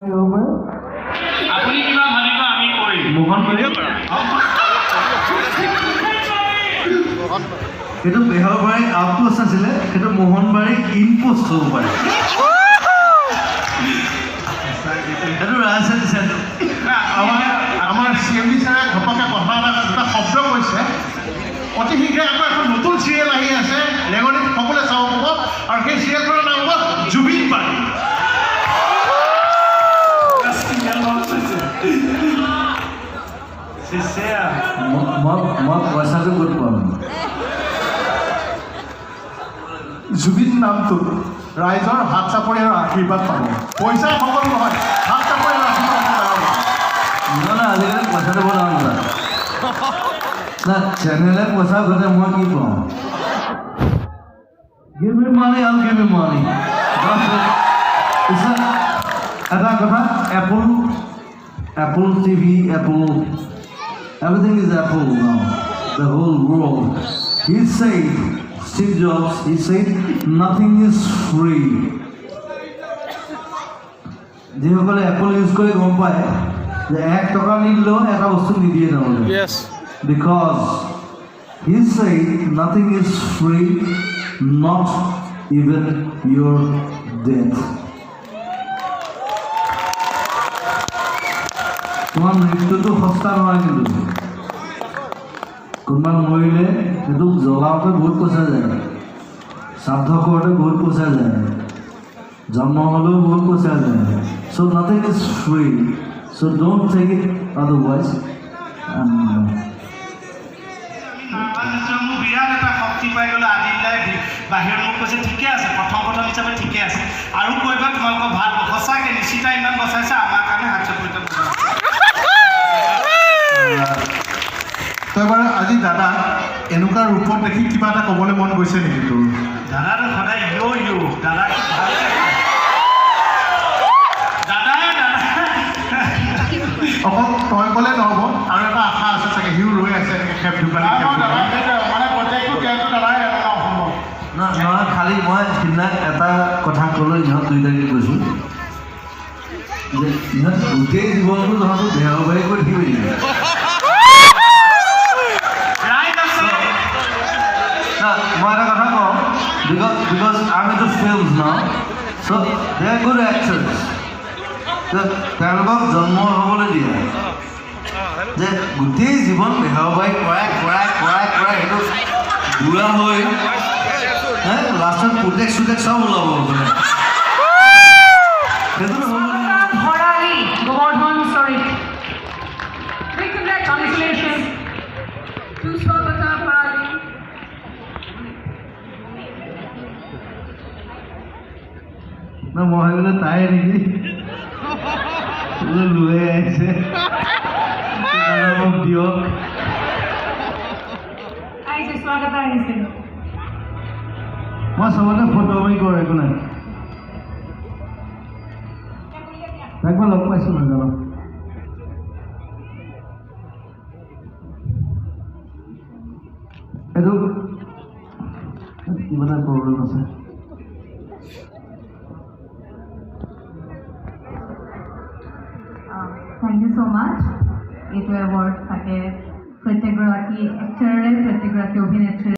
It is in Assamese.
আপুনি কিবা ভাবিব আমি কৰিম মোহন কৰিব পাৰা সেইটো বেহৰবাৰী আউটপোষ্ট আছিলে সেইটো মোহনবাৰী ইনপোষ্ট হ'ব পাৰে সেইটো ৰাজধানী চেণ্টাৰ আমাৰ CMD ছাৰে ঘপককৈ কথা এটা শব্দ কৈছে অতি শীঘ্ৰে আকৌ এখন নতুন চিৰিয়েল আহি আছে ৰেঙনিত সকলোৱে চাব পাব আৰু সেই চিৰিয়েলখনৰ নাম হ'ব জুবিন বাৰী মই পইচাটো ক'ত পাম জুবিন নামটো ৰাইজৰ হাত চাপৰি আৰু আশীৰ্বাদ পাব পইচা সকলো নহয় হাত চাপৰি আৰু আশীৰ্বাদ না আজিকালি পইচাটো বৰ ডাঙৰ কথা না চেনেলে পইচা ঘটে মই কি কওঁ give me money I'll give you money এটা কথা Apple TV Apple everything is Apple now the whole world he said Steve Jobs he said nothing is free যিসকলে Apple ইউজ কৰি গম পায় যে 1 টকা নিলেও এটা বস্তু নিদিয়ে তেওঁলোকে yes because he said nothing is free not even your death তোমার মৃত্যুটো সস্তা নহয় কিন্তু কোনোবা মৰিলে সেইটো জ্বলাওঁতে বহুত পইচা যায় শ্ৰাদ্ধ কৰোঁতে বহুত পইচা যায় জন্ম হ'লেও বহুত পইচা যায় so nothing is free so don't take it otherwise বিৰাট এটা শক্তি পাই গ'লে আদিলাই বাহিৰত মোক কৈছে ঠিকে আছে প্ৰথম হিচাপে ঠিকে আছে আৰু কৰিবা তোমালোকৰ ভাল সঁচাকৈ নিশ্চিতা ইমান বচাইছে আমাৰ কাৰণে হাত চাপৰিত তই বাৰু আজি দাদা এনেকুৱা ৰূপত দেখি কিবা এটা ক'বলৈ মন গৈছে নেকি তোৰ দাদাটো সদায় দাদাক অকল তই ক'লে নহ'ব আৰু এটা আশা আছে চাগে সিও ৰৈ আছে খেপ দোকানী মানে প্ৰত্যেকটো কেবটো দাদাই এটা অসম্ভৱ নহয় খালি মই সিদিনা এটা কথা ক'লৈ ইহঁত দুইটাকে কৈছোঁ যে ইহঁত গোটেই জীৱনটো তহঁতো বেহৰবাৰী কৰি থাকিব লাগিব মই এটা কথা কওঁ because I'm into films now so they are good actors তেওঁলোকক জন্ম হ'বলৈ দিয়ে যে গোটেই জীৱন বেহৰবাৰী কৰাই সেইটো বুঢ়া হৈ লাষ্টত পুতেক চুটেক চব ওলাব মানে সেইটো না মই ভাবিলে তাই নেকি লৈ আহিছে দিয়ক মই চবতে ফটো মাৰি কৰোঁ একো নাই তাক মই লগ পাইছোঁ নাজানো এইটো কিবা এটা প্ৰব্লেম আছে Thank you so much. It was award for প্ৰত্যেকগৰাকী এক্টৰে প্ৰত্যেকগৰাকী অভিনেত্ৰী